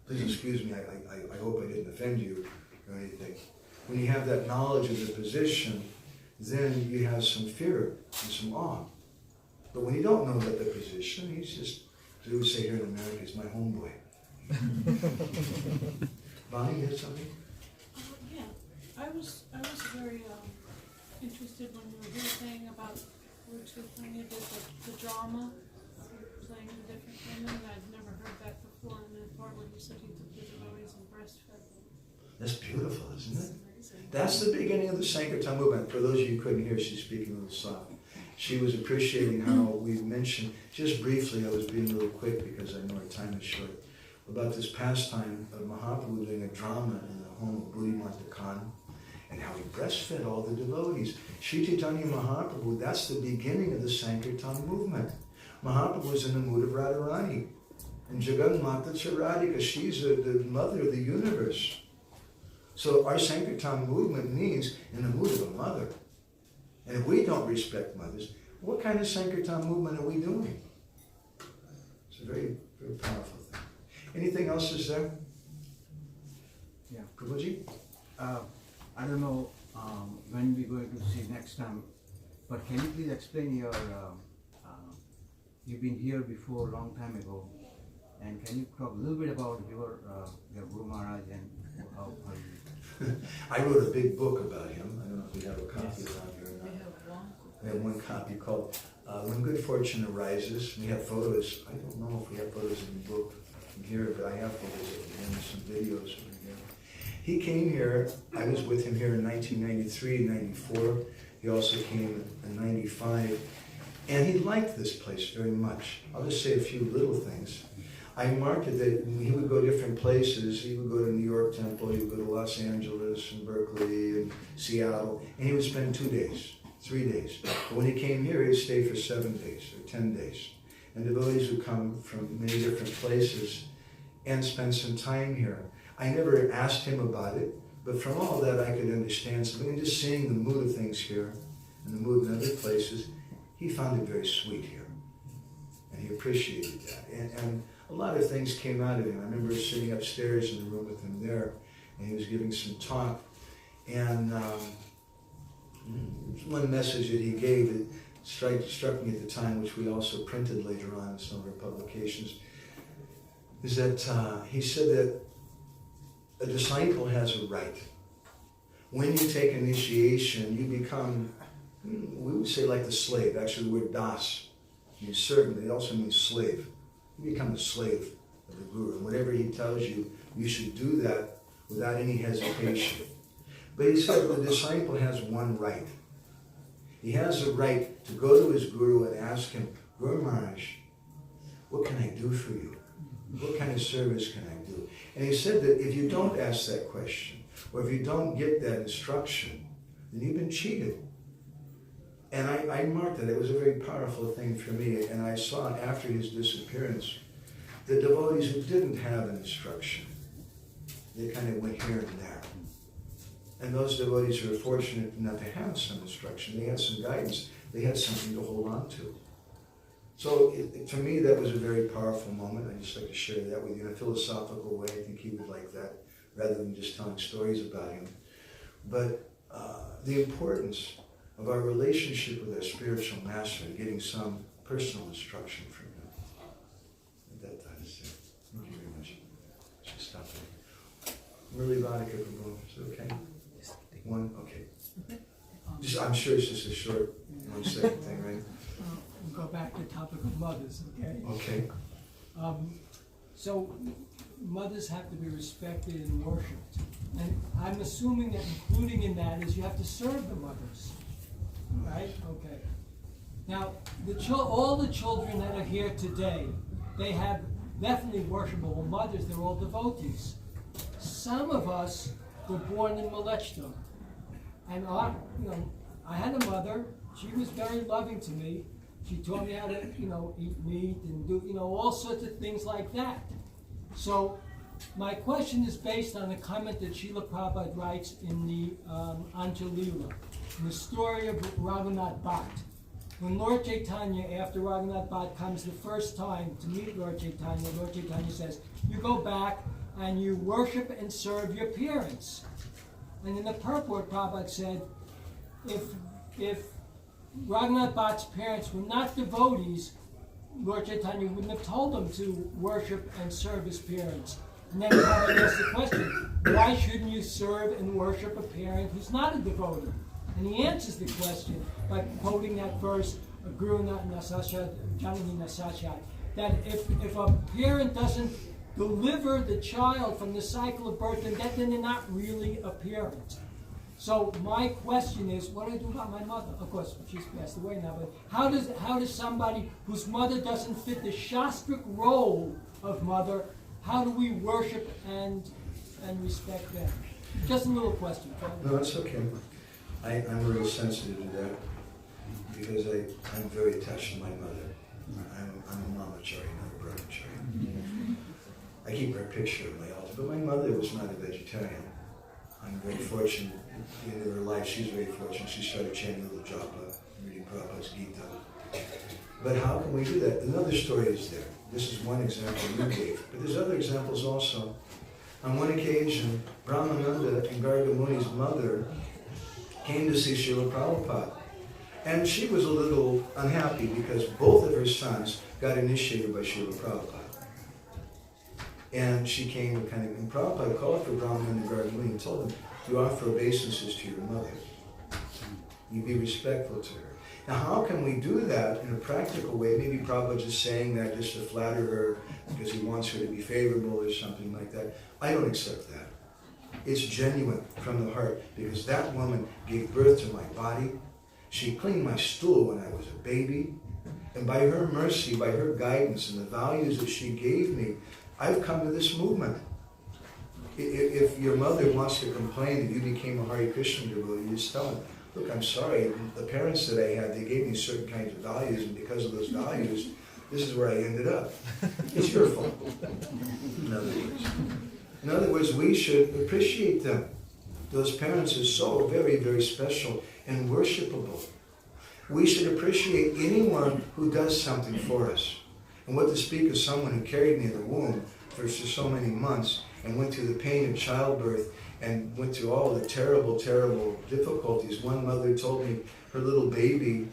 please excuse me, I hope I didn't offend you or anything. When you have that knowledge of the position, then you have some fear and some awe. But when you don't know about the position, he's just, as we would say here in America, he's my homeboy. Bonnie, you had something? Yeah, I was very interested when you were saying about Lord Chaitanya did the drama, playing the different women. I'd never heard that before, and then part where you said he took the devotees and breastfed them. That's beautiful, isn't it? Amazing. That's the beginning of the Sankirtan movement. For those of you who couldn't hear, she's speaking a little soft. She was appreciating how we mentioned, just briefly, I was being a little quick because I know our time is short, about this pastime of Mahaprabhu doing a drama in the home of Buddhimanta Khan, and how he breastfed all the devotees. Sri Chaitanya Mahaprabhu, that's the beginning of the Sankirtan movement. Mahaprabhu was in the mood of Radharani. And Jagan Mata Charadika, she's the mother of the universe. So our Sankirtan movement means in the mood of a mother. And if we don't respect mothers, what kind of Sankirtan movement are we doing? It's a very, very powerful thing. Anything else is there? Yeah. Prabhuji? I don't know when we're going to see next time, but can you please explain your, you've been here before a long time ago, and can you talk a little bit about your Guru Maharaj and how you... I wrote a big book about him. I don't know if we have a copy around here or not. We have one. We have one copy called When Good Fortune Arises. We have photos. I don't know if we have photos in the book from here, but I have photos of him and some videos from here. He came here. I was with him here in 1993, 94. He also came in 95. And he liked this place very much. I'll just say a few little things. I marked it that he would go different places. He would go to New York Temple, he would go to Los Angeles and Berkeley and Seattle, and he would spend 2 days, 3 days. But when he came here, he'd stay for 7 days or 10 days. And devotees would come from many different places and spend some time here. I never asked him about it, but from all that I could understand something. Just seeing the mood of things here and the mood in other places, he found it very sweet here. And he appreciated that. And a lot of things came out of him. I remember sitting upstairs in the room with him there, and he was giving some talk. And one message that he gave that struck me at the time, which we also printed later on in some of our publications, is that he said that a disciple has a right. When you take initiation, you become, we would say like the slave. Actually, the word das means servant. It also means slave. You become a slave of the Guru. And whatever he tells you, you should do that without any hesitation. But he said the disciple has one right. He has the right to go to his Guru and ask him, Guru Maharaj, what can I do for you? What kind of service can I do? And he said that if you don't ask that question, or if you don't get that instruction, then you've been cheated. And I marked that. It was a very powerful thing for me. And I saw after his disappearance, the devotees who didn't have an instruction, they kind of went here and there. And those devotees who were fortunate enough to have some instruction, they had some guidance, they had something to hold on to. So for me, that was a very powerful moment. I'd just like to share that with you in a philosophical way. I think he would like that, rather than just telling stories about him. But the importance of our relationship with our spiritual master, getting some personal instruction from him. And that is it. Thank you very much. Just stop there. Really, Radhika, is it okay? One? Okay. I'm sure it's just a short 1 second thing, right? We'll go back to the topic of mothers, okay? Okay. So mothers have to be respected and worshipped. And I'm assuming that including in that is you have to serve the mothers. Right? Okay. Now, all the children that are here today, they have definitely worshipable mothers. They're all devotees. Some of us were born in millennium. And I had a mother. She was very loving to me. She taught me how to, eat meat and do, all sorts of things like that. So my question is based on a comment that Srila Prabhupada writes in the Anjalila, in the story of Raghunath Bhatt. When Lord Chaitanya, after Raghunath Bhatt comes the first time to meet Lord Chaitanya says, you go back and you worship and serve your parents. And in the purport, Prabhupada said, if Raghunath Bhatt's parents were not devotees, Lord Chaitanya wouldn't have told them to worship and serve his parents. And then Prabhupada asked the question, why shouldn't you serve and worship a parent who's not a devotee? And he answers the question by quoting that verse, Guru Nasashat, Janani Nasashat, that if a parent doesn't deliver the child from the cycle of birth and death, then they're not really a parent. So my question is, what do I do about my mother? Of course, she's passed away now, but how does somebody whose mother doesn't fit the Shastric role of mother, how do we worship and respect them? Just a little question. No, it's okay. I'm real sensitive to that because I'm very attached to my mother. I'm a mamachari, not a brahmachari. I keep her picture at my altar, but my mother was not a vegetarian. I'm very fortunate. At the end of her life, she's very fortunate. She started chanting the japa, reading Prabhupada's Gita. But how can we do that? Another story is there. This is one example you gave, but there's other examples also. On one occasion, Brahmananda and Garga Muni's mother came to see Srila Prabhupada. And she was a little unhappy because both of her sons got initiated by Srila Prabhupada. And she came and Prabhupada called for Brahmananda and Garga Muni and told them, you offer obeisances to your mother. You be respectful to her. Now how can we do that in a practical way? Maybe Prabhupada just saying that just to flatter her because he wants her to be favorable or something like that. I don't accept that. It's genuine from the heart because that woman gave birth to my body. She cleaned my stool when I was a baby. And by her mercy, by her guidance and the values that she gave me, I've come to this movement. If your mother wants to complain that you became a Hare Krishna devotee, you just tell them, look, I'm sorry, the parents that I had, they gave me certain kinds of values, and because of those values, this is where I ended up. It's your fault. In other words, we should appreciate them. Those parents are so very, very special and worshipable. We should appreciate anyone who does something for us. And what to speak of someone who carried me in the womb for so many months and went through the pain of childbirth and went through all the terrible, terrible difficulties. One mother told me her little baby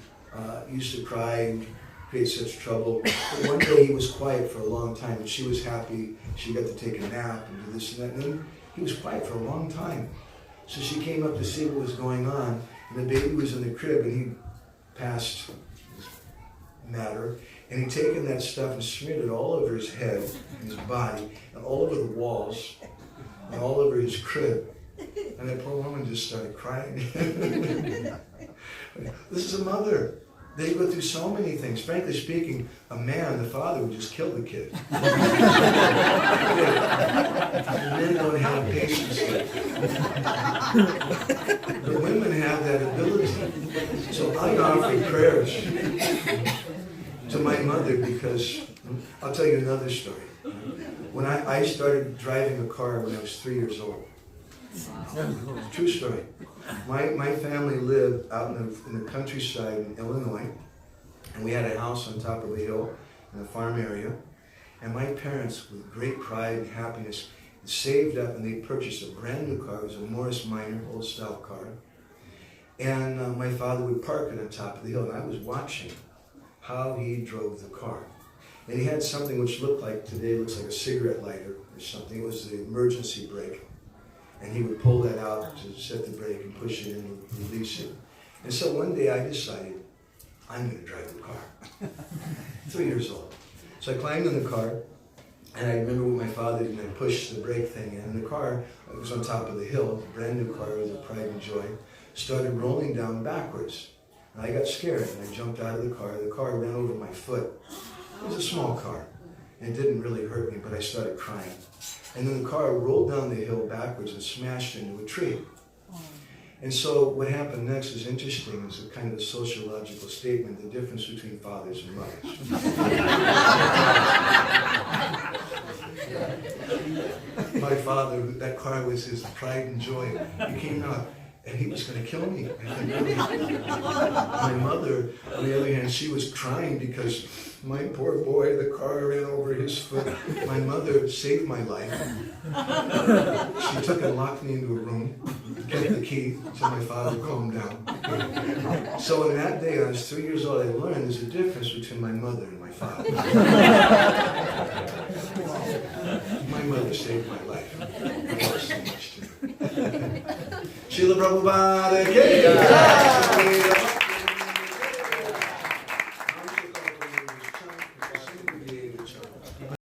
used to cry and create such trouble. But one day he was quiet for a long time, and she was happy. She got to take a nap and do this and that. And then he was quiet for a long time. So she came up to see what was going on, and the baby was in the crib, and he passed matter, and he'd taken that stuff and smeared it all over his head and his body, and all over the walls, and all over his crib. And that poor woman just started crying. This is a mother. They go through so many things. Frankly speaking, a man, the father, would just kill the kid. The men don't have patience. The women have that ability. So I offer prayers to my mother because, I'll tell you another story. When I started driving a car when I was 3 years old. True story. My family lived out in the countryside in Illinois, and we had a house on top of a hill in a farm area. And my parents, with great pride and happiness, saved up and they purchased a brand new car. It was a Morris Minor, old style car. And my father would park it on top of the hill, and I was watching how he drove the car. And he had something which looked like, today looks like a cigarette lighter or something. It was the emergency brake. And he would pull that out to set the brake and push it in and release it. And so one day I decided, I'm going to drive the car. 3 years old. So I climbed in the car, and I remember what my father did, and I pushed the brake thing in. And the car, it was on top of the hill, a brand new car with a pride and joy, started rolling down backwards. And I got scared, and I jumped out of the car. The car ran over my foot. It was a small car, and it didn't really hurt me, but I started crying. And then the car rolled down the hill backwards and smashed into a tree. And so what happened next is interesting. It's a kind of a sociological statement, the difference between fathers and mothers. My father, that car was his pride and joy. He came out and he was going to kill me. My mother, on the other hand, she was crying because my poor boy, the car ran over his foot. My mother saved my life. She took and locked me into a room, kept the key until my father calmed down. So in that day, I was 3 years old, I learned there's a difference between my mother and my father. My mother saved my life. I lost so much to her. Srila Prabhupada,